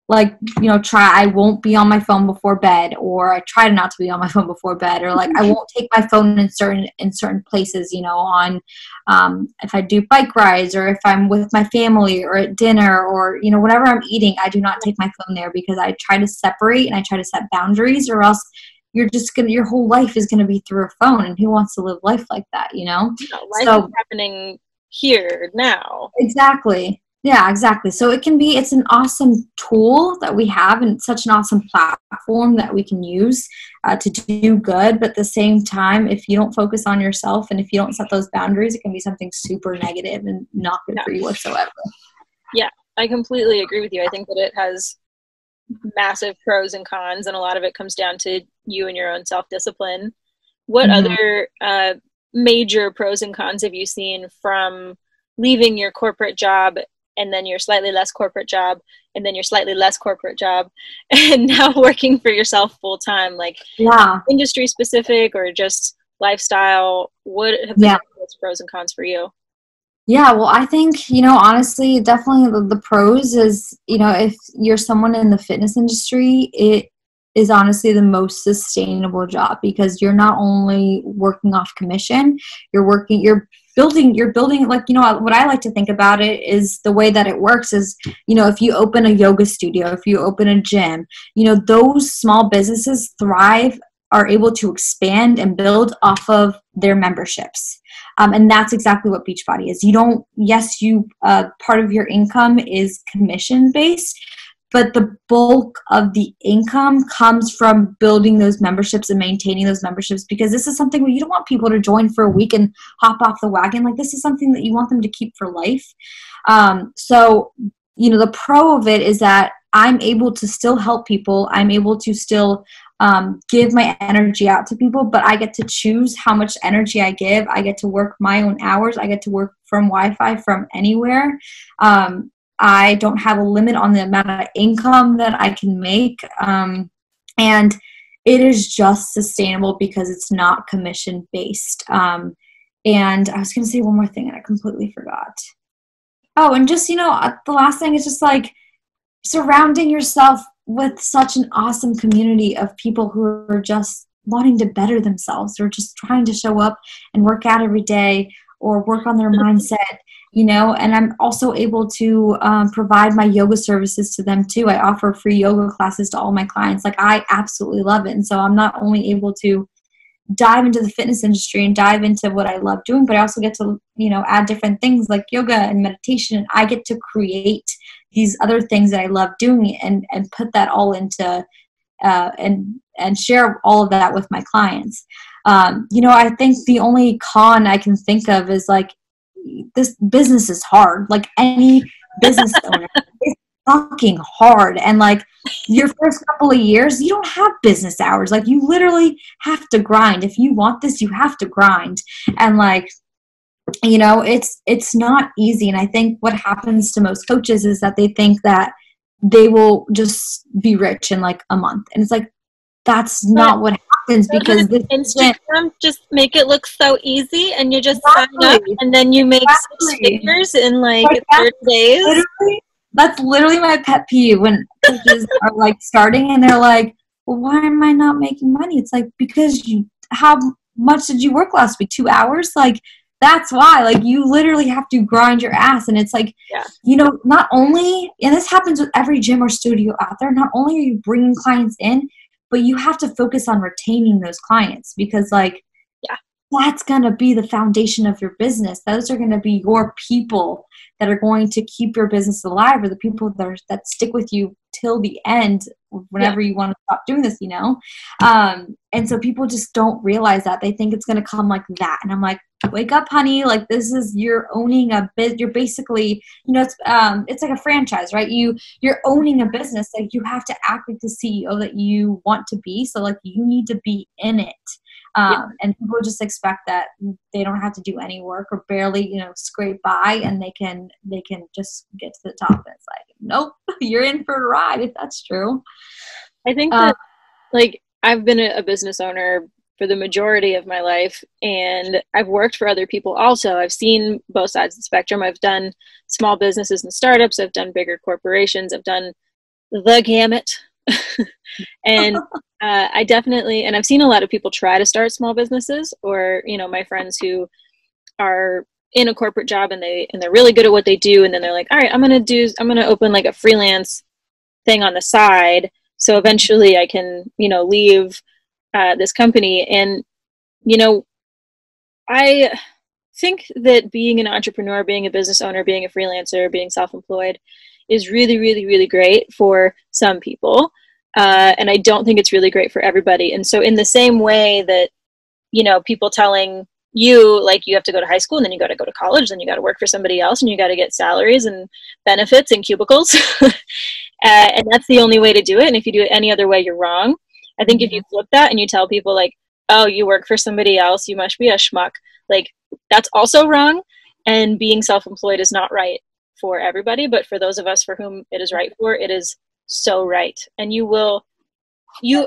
S2: won't be on my phone before bed, or I try not to be on my phone before bed, or like I won't take my phone in certain places, you know, on if I do bike rides, or if I'm with my family, or at dinner, or, you know, whatever I'm eating, I do not take my phone there, because I try to separate and I try to set boundaries, or else your whole life is gonna be through a phone, and who wants to live life like that, you know?
S1: Life is happening here now.
S2: Exactly. Yeah, exactly. So it's an awesome tool that we have, and such an awesome platform that we can use to do good. But at the same time, if you don't focus on yourself and if you don't set those boundaries, it can be something super negative and not good for you whatsoever.
S1: Yeah, I completely agree with you. I think that it has massive pros and cons, and a lot of it comes down to you and your own self-discipline. What other major pros and cons have you seen from leaving your corporate job, and then your slightly less corporate job, and then your slightly less corporate job, and now working for yourself full time? Like, industry specific or just lifestyle? What have been those pros and cons for you?
S2: Yeah, well, I think, you know, honestly, definitely the pros is, you know, if you're someone in the fitness industry, it is honestly the most sustainable job, because you're not only working off commission, you're building, like, you know, what I like to think about it is the way that it works is, you know, if you open a yoga studio, if you open a gym, you know, those small businesses thrive, are able to expand and build off of their memberships. And that's exactly what Beachbody is. Part of your income is commission based, but the bulk of the income comes from building those memberships and maintaining those memberships, because this is something where you don't want people to join for a week and hop off the wagon. Like, this is something that you want them to keep for life. So, you know, the pro of it is that I'm able to still help people. I'm able to still give my energy out to people, but I get to choose how much energy I give. I get to work my own hours. I get to work from Wi-Fi from anywhere. I don't have a limit on the amount of income that I can make. And it is just sustainable because it's not commission based. And I was going to say one more thing and I completely forgot. Oh, and just, you know, the last thing is just like surrounding yourself with such an awesome community of people who are just wanting to better themselves, or just trying to show up and work out every day, or work on their mindset, you know. And I'm also able to provide my yoga services to them too. I offer free yoga classes to all my clients. Like, I absolutely love it. And so I'm not only able to dive into the fitness industry and dive into what I love doing, but I also get to, you know, add different things like yoga and meditation. I get to create these other things that I love doing and put that all into and share all of that with my clients. You know, I think the only con I can think of is like, this business is hard. Like, any business owner, it's fucking hard. And like, your first couple of years, you don't have business hours. Like, you literally have to grind. If you want this, you have to grind. And like, you know, it's not easy. And I think what happens to most coaches is that they think that they will just be rich in like a month. And it's like, that's not what happens, because this
S1: Instagram just make it look so easy, and you just sign up and then you make 6 figures in like 30 days.
S2: That's literally my pet peeve when coaches are like starting and they're like, well, why am I not making money? It's like, because how much did you work last week? 2 hours? Like, that's why, like, you literally have to grind your ass. And it's like,
S1: Yeah.
S2: you know, not only, and this happens with every gym or studio out there, not only are you bringing clients in, but you have to focus on retaining those clients, because like,
S1: yeah,
S2: that's going to be the foundation of your business. Those are going to be your people that are going to keep your business alive, or the people that stick with you till the end, whenever you want to stop doing this, you know? And so people just don't realize that. They think it's going to come like that. And I'm like, wake up, honey. Like, this is, you're owning a bit. You're basically, you know, it's like a franchise, right? You're owning a business. Like, you have to act like the CEO that you want to be. So like, you need to be in it. And people just expect that they don't have to do any work, or barely, you know, scrape by, and they can just get to the top. And it's like, nope, you're in for a ride, if that's true.
S1: I think that, like, I've been a business owner for the majority of my life, and I've worked for other people also. I've seen both sides of the spectrum. I've done small businesses and startups. I've done bigger corporations. I've done the gamut. And I definitely, and I've seen a lot of people try to start small businesses, or, you know, my friends who are in a corporate job and they're really good at what they do. And then they're like, all right, I'm going to open like a freelance thing on the side. So eventually I can, you know, leave this company. And, you know, I think that being an entrepreneur, being a business owner, being a freelancer, being self-employed is really, really, really great for some people. And I don't think it's really great for everybody. And so in the same way that, you know, people telling you, like, you have to go to high school, and then you got to go to college, then you got to work for somebody else, and you got to get salaries and benefits and cubicles. And that's the only way to do it. And if you do it any other way, you're wrong. I think if you flip that and you tell people like, oh, you work for somebody else, you must be a schmuck, like, that's also wrong. And being self-employed is not right for everybody, but for those of us for whom it is right for, it is so right. And you'll do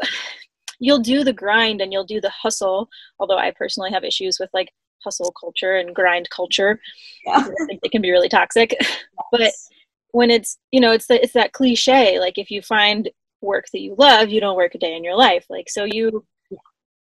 S1: the grind and you'll do the hustle, although I personally have issues with like hustle culture and grind culture. I think it can be really toxic. But when it's, you know, it's that cliche, like, if you find work that you love, you don't work a day in your life. Like, so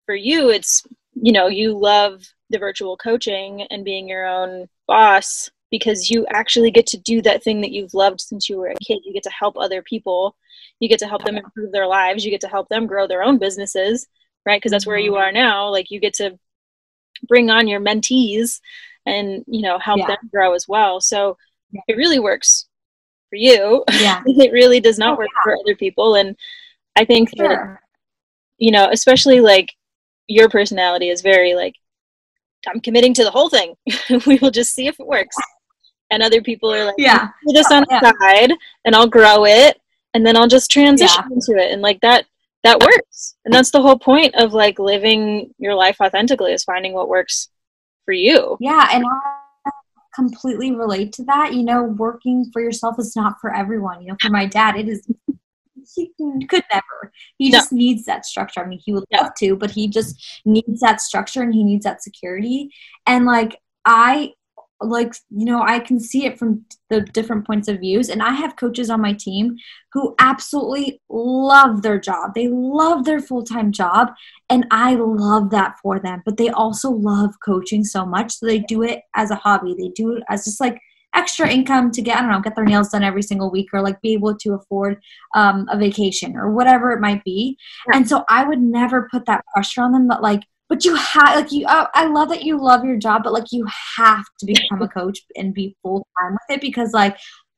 S1: for you, it's, you know, you love the virtual coaching and being your own boss, because you actually get to do that thing that you've loved since you were a kid. You get to help other people. You get to help them improve their lives. You get to help them grow their own businesses, right? Because that's where you are now. Like, you get to bring on your mentees and, you know, help them grow as well. So it really works for you. It really does not work for other people. And I think that, you know, especially like your personality is very like, I'm committing to the whole thing. We will just see if it works. And other people are like, do this on the side and I'll grow it, and then I'll just transition into it. And like that works. And that's the whole point of like living your life authentically, is finding what works for you.
S2: Yeah. And I completely relate to that. You know, working for yourself is not for everyone. You know, for my dad, it is, he could never. He just needs that structure. I mean, he would love to, but he just needs that structure and he needs that security. And like, you know, I can see it from the different points of views. And I have coaches on my team who absolutely love their job. They love their full-time job. And I love that for them. But they also love coaching so much. So they do it as a hobby. They do it as just like extra income to get, I don't know, get their nails done every single week, or like be able to afford a vacation or whatever it might be. And so I would never put that pressure on them. But you have, like, I love that you love your job, but like, you have to become a coach and be full time with it, because like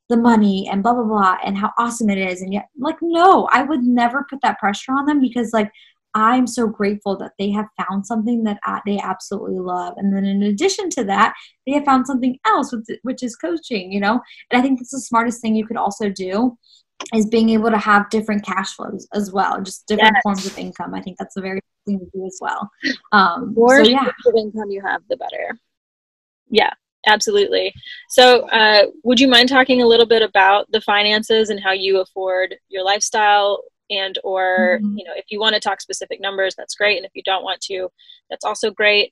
S2: the money and blah, blah, blah, and how awesome it is. And yet, like, no, I would never put that pressure on them, because like, I'm so grateful that they have found something that they absolutely love. And then in addition to that, they have found something else, which is coaching, you know? And I think that's the smartest thing you could also do, is being able to have different cash flows as well, just different forms of income. I think that's a very good thing to do as well.
S1: The more of income you have, the better. Yeah, absolutely. So would you mind talking a little bit about the finances and how you afford your lifestyle, and or you know, if you want to talk specific numbers, that's great, and if you don't want to, that's also great.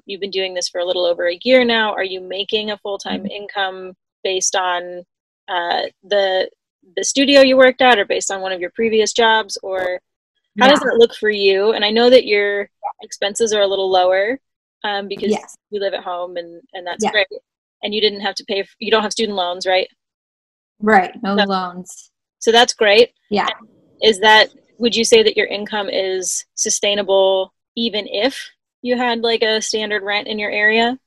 S1: You've been doing this for a little over a year now. Are you making a full-time income based on the studio you worked at, or based on one of your previous jobs, or how does that look for you? And I know that your expenses are a little lower because
S2: Yes.
S1: you live at home, and that's
S2: Yeah.
S1: great. And you didn't have to pay, you don't have student loans, right?
S2: Right. No loans.
S1: So that's great.
S2: Yeah.
S1: Would you say that your income is sustainable even if you had like a standard rent in your area?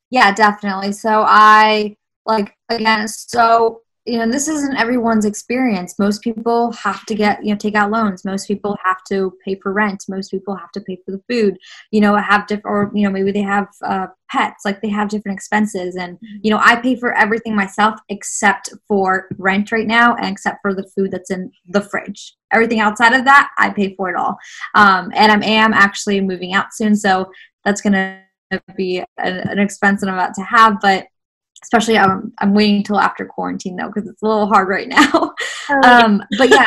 S2: Yeah, definitely. So I like again, so this isn't everyone's experience. Most people have to take out loans. Most people have to pay for rent. Most people have to pay for the food. Have different, or maybe they have pets. Like they have different expenses, and I pay for everything myself except for rent right now, and except for the food that's in the fridge. Everything outside of that, I pay for it all. And I am actually moving out soon, so that's gonna be an expense that I'm about to have, but especially I'm waiting till after quarantine though, because it's a little hard right now. But yeah,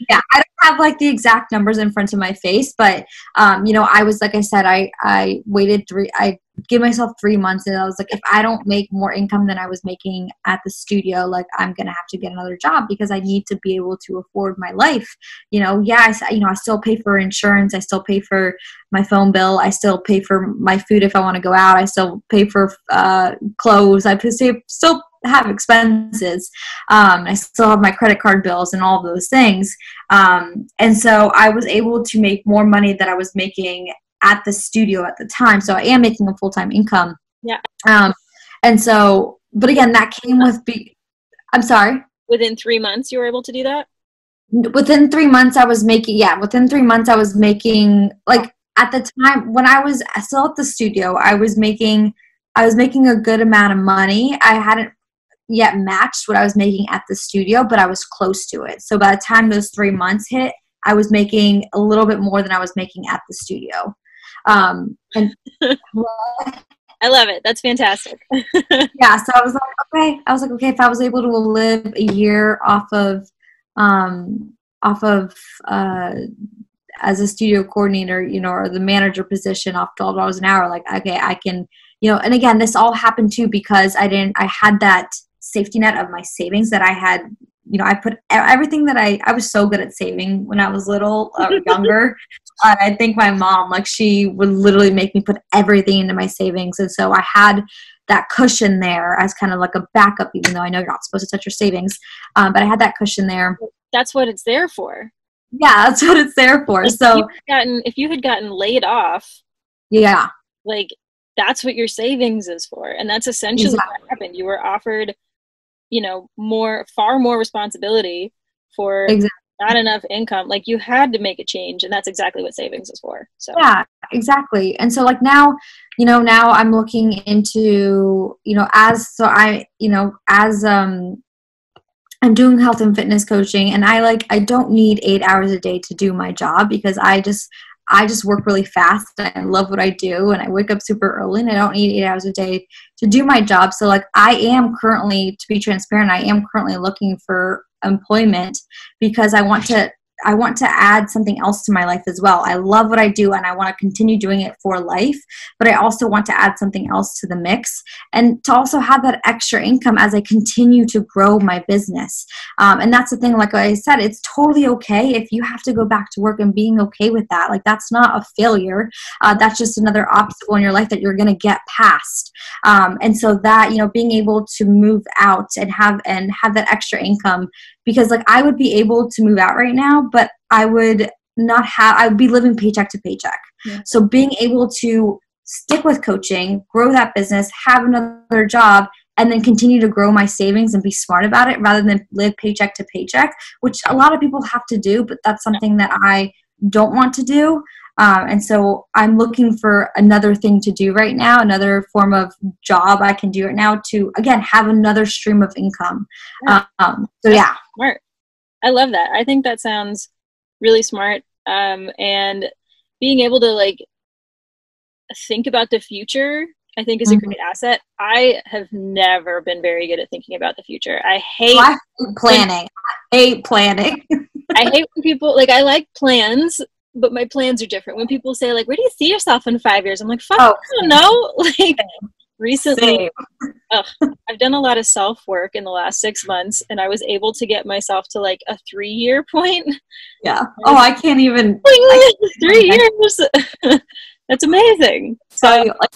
S2: yeah, I don't have like the exact numbers in front of my face, but I was, like I said, I waited I gave myself 3 months, and I was like, if I don't make more income than I was making at the studio, like I'm gonna have to get another job, because I need to be able to afford my life. I still pay for insurance, I still pay for my phone bill, I still pay for my food if I want to go out, I still pay for clothes, still have expenses. I still have my credit card bills and all of those things. And so I was able to make more money than I was making at the studio at the time. So I am making a full-time income.
S1: Yeah.
S2: And so, but again, that came with I'm sorry.
S1: Within 3 months, you were able to do that?
S2: Within 3 months, I was making, like at the time when I was still at the studio, I was making a good amount of money. I hadn't yet matched what I was making at the studio, but I was close to it. So by the time those 3 months hit, I was making a little bit more than I was making at the studio. And
S1: I love it. That's fantastic.
S2: Yeah. So I was like, okay, if I was able to live a year off of as a studio coordinator, or the manager position off $12 an hour, like, okay, I can, and again, this all happened too because I had that safety net of my savings that I had. I put everything that I was so good at saving when I was little or younger. I think my mom, like, she would literally make me put everything into my savings. And so I had that cushion there as kind of like a backup, even though I know you're not supposed to touch your savings. But I had that cushion there.
S1: That's what it's there for.
S2: Yeah, that's what it's there for.
S1: Like,
S2: so
S1: if you had gotten laid off,
S2: yeah,
S1: like, that's what your savings is for. And that's essentially what happened. You were offered far more responsibility for not enough income. Like, you had to make a change, and that's exactly what savings is for. So
S2: yeah, exactly. And so like now I'm looking into, I'm doing health and fitness coaching, and I don't need 8 hours a day to do my job, because I just work really fast. I love what I do, and I wake up super early, and I don't need 8 hours a day to do my job. So like, I am currently, to be transparent, looking for employment, because I want to add something else to my life as well. I love what I do, and I want to continue doing it for life, but I also want to add something else to the mix, and to also have that extra income as I continue to grow my business. And that's the thing, like I said, it's totally okay if you have to go back to work, and being okay with that. Like, that's not a failure. That's just another obstacle in your life that you're going to get past. And so that, being able to move out and have that extra income, because like, I would be able to move out right now, but I would be living paycheck to paycheck. Yeah. So being able to stick with coaching, grow that business, have another job, and then continue to grow my savings and be smart about it, rather than live paycheck to paycheck, which a lot of people have to do, but that's something that I don't want to do. And so I'm looking for another thing to do right now, another form of job I can do right now to, again, have another stream of income.
S1: Yeah.
S2: Yeah.
S1: Smart. I love that. I think that sounds really smart. And being able to like think about the future, I think, is a great asset. I have never been very good at thinking about the future. I hate
S2: planning. I hate
S1: when people, like, I like plans, but my plans are different. When people say, like, where do you see yourself in 5 years? I'm like, fuck, I don't know. Like, recently, I've done a lot of self-work in the last 6 months, and I was able to get myself to like a 3-year point.
S2: Yeah. Oh, I can't even.
S1: 3 years. That's amazing. So
S2: like,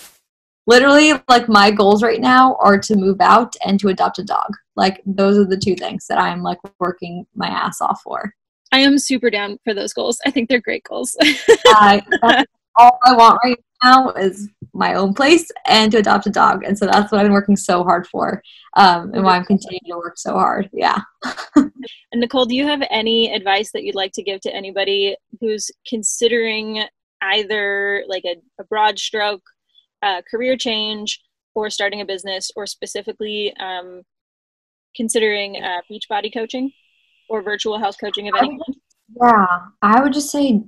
S2: literally, like, my goals right now are to move out and to adopt a dog. Like, those are the two things that I'm like working my ass off for.
S1: I am super down for those goals. I think they're great goals.
S2: That's all I want right now is my own place and to adopt a dog. And so that's what I've been working so hard for, and why I'm continuing to work so hard. Yeah.
S1: And Nicole, do you have any advice that you'd like to give to anybody who's considering either like a broad stroke career change or starting a business, or specifically considering beach body coaching or virtual health coaching of any kind?
S2: Yeah, I would just say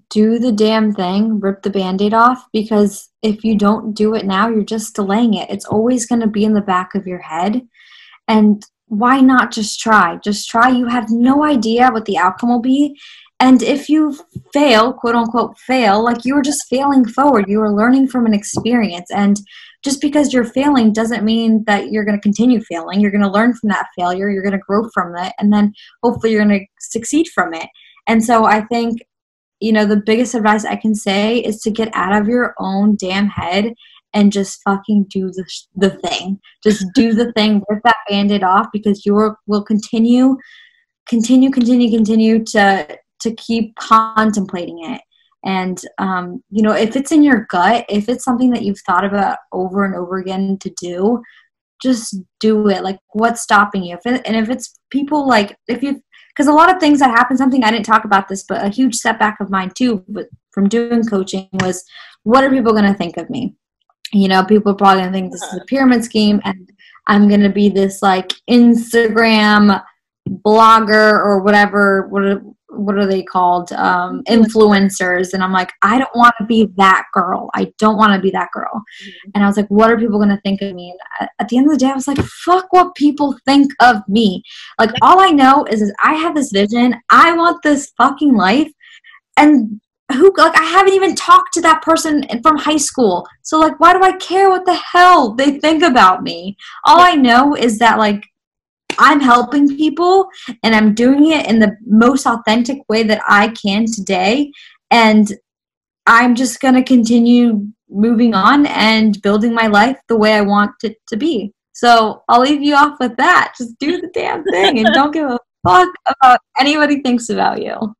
S2: do the damn thing, rip the Band-Aid off, because if you don't do it now, you're just delaying it. It's always going to be in the back of your head. And why not just try? Just try. You have no idea what the outcome will be. And if you fail, quote unquote fail, like, you were just failing forward. You were learning from an experience. And just because you're failing doesn't mean that you're going to continue failing. You're going to learn from that failure. You're going to grow from it. And then hopefully you're going to succeed from it. And so I think, you know, the biggest advice I can say is to get out of your own damn head and just fucking do the thing. Just do the thing, rip that Band-Aid off, because you will continue to keep contemplating it. And, you know, if it's in your gut, if it's something that you've thought about over and over again to do, just do it. Like, what's stopping you? If it's people, like, because a lot of things that happen, something I didn't talk about this, but a huge setback of mine too, but from doing coaching, was, what are people going to think of me? You know, people are probably going to think this is a pyramid scheme, and I'm going to be this like Instagram blogger or whatever. What are they called? Influencers. And I'm like, I don't want to be that girl. I don't want to be that girl. Mm-hmm. And I was like, what are people going to think of me? And at the end of the day, I was like, fuck what people think of me. Like, all I know is I have this vision. I want this fucking life. And I haven't even talked to that person from high school. So, like, why do I care what the hell they think about me? All I know is that, like, I'm helping people, and I'm doing it in the most authentic way that I can today. And I'm just going to continue moving on and building my life the way I want it to be. So I'll leave you off with that. Just do the damn thing and don't give a fuck about anybody thinks about you.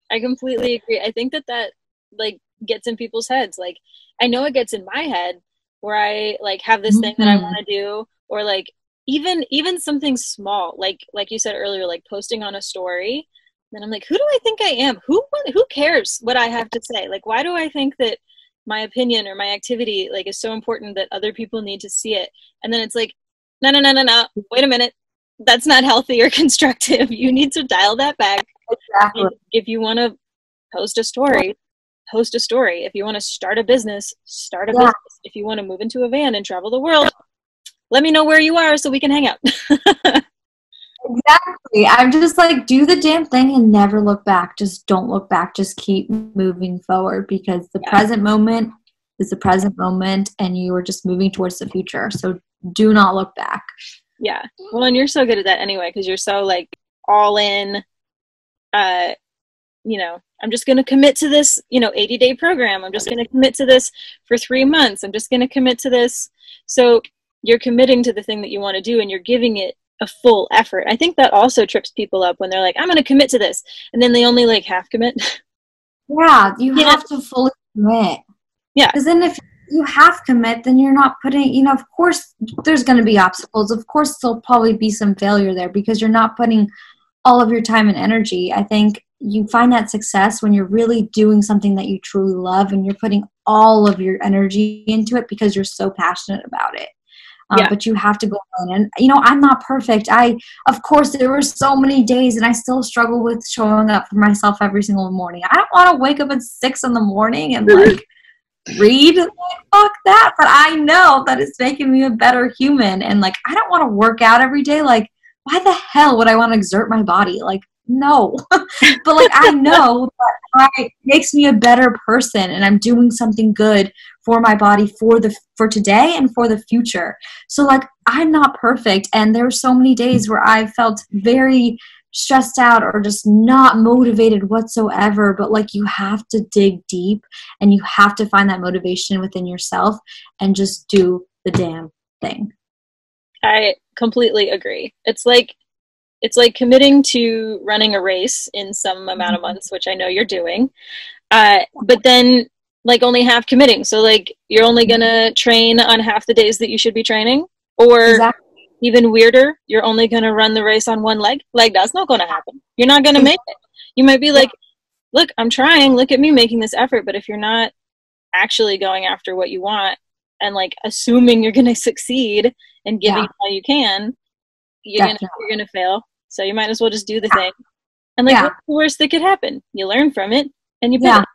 S1: I completely agree. I think that like gets in people's heads. Like, I know it gets in my head where I like have this thing that I want to do, or like, even something small, like you said earlier, like posting on a story. Then I'm like, who do I think I am? Who cares what I have to say? Like, why do I think that my opinion or my activity like is so important that other people need to see it? And then it's like, no. Wait a minute. That's not healthy or constructive. You need to dial that back. Exactly. If you want to post a story, post a story. If you want to start a business, start a business. If you want to move into a van and travel the world, let me know where you are so we can hang out.
S2: Exactly. I'm just like, do the damn thing and never look back. Just don't look back. Just keep moving forward, because the present moment is the present moment, and you are just moving towards the future. So do not look back.
S1: Yeah. Well, and you're so good at that anyway, because you're so like all in, you know, I'm just going to commit to this, 80-day program. I'm just going to commit to this for 3 months. I'm just going to commit to this. So you're committing to the thing that you want to do, and you're giving it a full effort. I think that also trips people up when they're like, I'm going to commit to this, and then they only like half commit.
S2: Yeah, you have to fully commit.
S1: Yeah.
S2: Because then if you half commit, then you're not putting, of course there's going to be obstacles. Of course there'll probably be some failure there, because you're not putting all of your time and energy. I think you find that success when you're really doing something that you truly love, and you're putting all of your energy into it because you're so passionate about it. But you have to go in. And, I'm not perfect. Of course, there were so many days, and I still struggle with showing up for myself every single morning. I don't want to wake up at 6 a.m. and like read. Like, fuck that. But I know that it's making me a better human. And like, I don't want to work out every day. Like, why the hell would I want to exert my body? Like, no. But like, I know that it makes me a better person, and I'm doing something good for my body for today and for the future. So like, I'm not perfect, and there were so many days where I felt very stressed out or just not motivated whatsoever, but like you have to dig deep and you have to find that motivation within yourself and just do the damn thing.
S1: I completely agree. It's like committing to running a race in some amount of months, which I know you're doing, but then like only half committing. So like you're only gonna train on half the days that you should be training, or exactly. Even weirder, you're only gonna run the race on one leg. Like that's not gonna happen. You're not gonna make it. You might be like, look, I'm trying, look at me making this effort, but if you're not actually going after what you want and like assuming you're gonna succeed and giving all you can, you're gonna fail. So you might as well just do the thing. And like what's the worst that could happen? You learn from it and you pivot.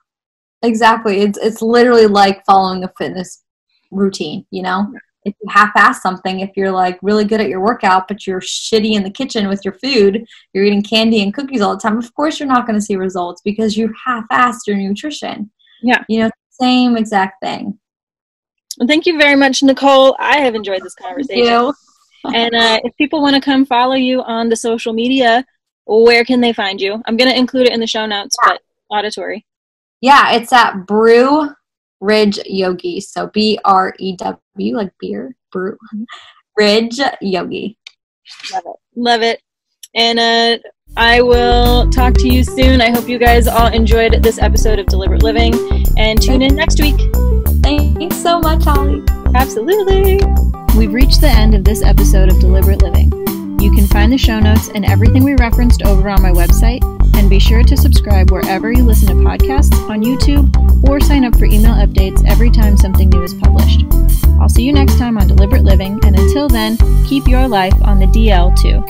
S2: Exactly. It's literally like following a fitness routine, you know? If you half-ass something, if you're like really good at your workout, but you're shitty in the kitchen with your food, you're eating candy and cookies all the time, of course you're not going to see results because you half-assed your nutrition.
S1: Yeah.
S2: You know, same exact thing.
S1: Well, thank you very much, Nicole. I have enjoyed this conversation.
S2: Thank you.
S1: And if people want to come follow you on the social media, where can they find you? I'm going to include it in the show notes, but auditory.
S2: Yeah, it's at Brew Ridge Yogi. So BREW, like beer, brew, Ridge Yogi.
S1: Love it. Love it. And I will talk to you soon. I hope you guys all enjoyed this episode of Deliberate Living, and tune in next week.
S2: Thanks so much, Holly.
S1: Absolutely. We've reached the end of this episode of Deliberate Living. You can find the show notes and everything we referenced over on my website, and be sure to subscribe wherever you listen to podcasts, on YouTube, or sign up for email updates every time something new is published. I'll see you next time on Deliberate Living, and until then, keep your life on the DL too.